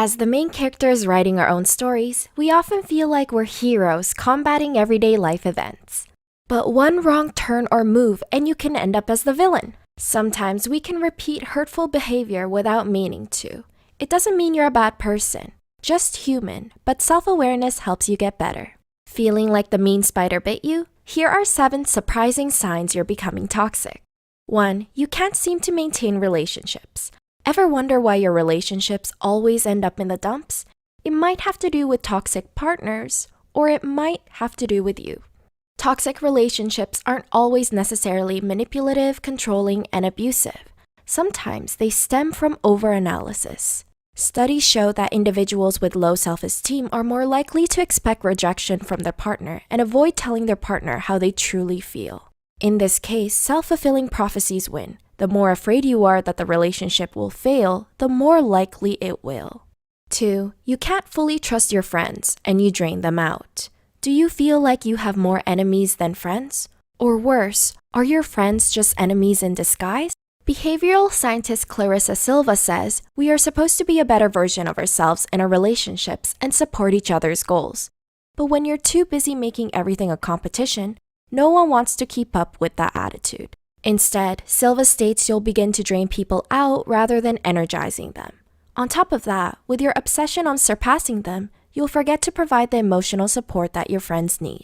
As the main characters writing our own stories, we often feel like we're heroes combating everyday life events. But one wrong turn or move and you can end up as the villain. Sometimes we can repeat hurtful behavior without meaning to. It doesn't mean you're a bad person, just human, but self-awareness helps you get better. Feeling like the mean spider bit you? Here are 7 surprising signs you're becoming toxic. 1. You can't seem to maintain relationships. Ever wonder why your relationships always end up in the dumps? It might have to do with toxic partners, or it might have to do with you. Toxic relationships aren't always necessarily manipulative, controlling, and abusive. Sometimes they stem from overanalysis. Studies show that individuals with low self-esteem are more likely to expect rejection from their partner and avoid telling their partner how they truly feel. In this case, self-fulfilling prophecies win. The more afraid you are that the relationship will fail, the more likely it will. 2. You can't fully trust your friends, and you drain them out. Do you feel like you have more enemies than friends? Or worse, are your friends just enemies in disguise? Behavioral scientist Clarissa Silva says, we are supposed to be a better version of ourselves in our relationships and support each other's goals. But when you're too busy making everything a competition, no one wants to keep up with that attitude. Instead, Silva states you'll begin to drain people out rather than energizing them. On top of that, with your obsession on surpassing them, you'll forget to provide the emotional support that your friends need.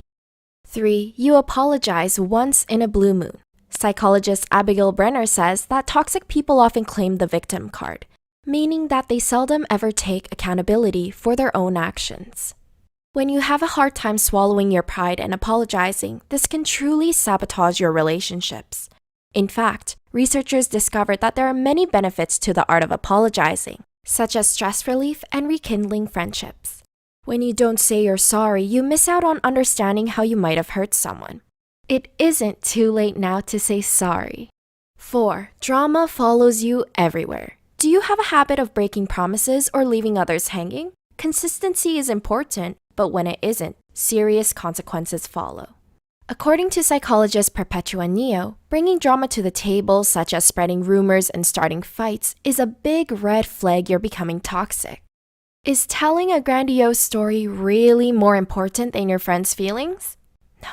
3. You apologize once in a blue moon. Psychologist Abigail Brenner says that toxic people often claim the victim card, meaning that they seldom ever take accountability for their own actions. When you have a hard time swallowing your pride and apologizing, this can truly sabotage your relationships. In fact, researchers discovered that there are many benefits to the art of apologizing, such as stress relief and rekindling friendships. When you don't say you're sorry, you miss out on understanding how you might have hurt someone. It isn't too late now to say sorry. 4. Drama follows you everywhere. Do you have a habit of breaking promises or leaving others hanging? Consistency is important, but when it isn't, serious consequences follow. According to psychologist Perpetua Neo, bringing drama to the table, such as spreading rumors and starting fights, is a big red flag you're becoming toxic. Is telling a grandiose story really more important than your friend's feelings? No.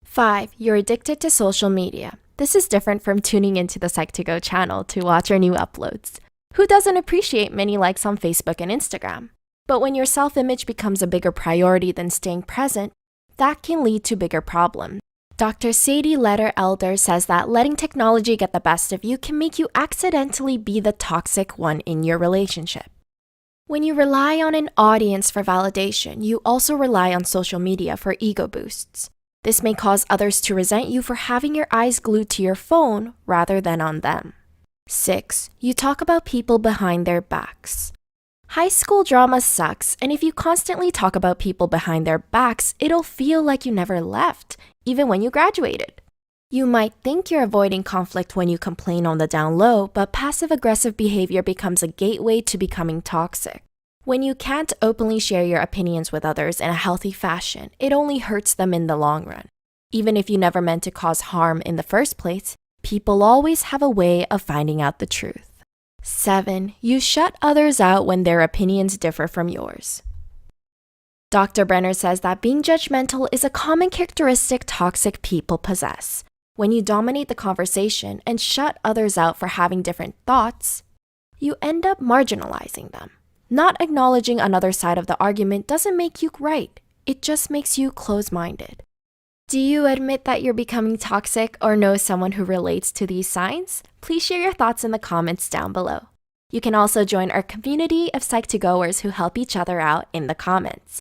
5. You're addicted to social media. This is different from tuning into the Psych2Go channel to watch our new uploads. Who doesn't appreciate many likes on Facebook and Instagram? But when your self-image becomes a bigger priority than staying present, that can lead to bigger problems. Dr. Sadie Letter-Elder says that letting technology get the best of you can make you accidentally be the toxic one in your relationship. When you rely on an audience for validation, you also rely on social media for ego boosts. This may cause others to resent you for having your eyes glued to your phone rather than on them. 6. You talk about people behind their backs. High school drama sucks, and if you constantly talk about people behind their backs, it'll feel like you never left, even when you graduated. You might think you're avoiding conflict when you complain on the down low, but passive-aggressive behavior becomes a gateway to becoming toxic. When you can't openly share your opinions with others in a healthy fashion, it only hurts them in the long run. Even if you never meant to cause harm in the first place, people always have a way of finding out the truth. 7. You shut others out when their opinions differ from yours. Dr. Brenner says that being judgmental is a common characteristic toxic people possess. When you dominate the conversation and shut others out for having different thoughts, you end up marginalizing them. Not acknowledging another side of the argument doesn't make you right. It just makes you close-minded. Do you admit that you're becoming toxic or know someone who relates to these signs? Please share your thoughts in the comments down below. You can also join our community of Psych2Goers who help each other out in the comments.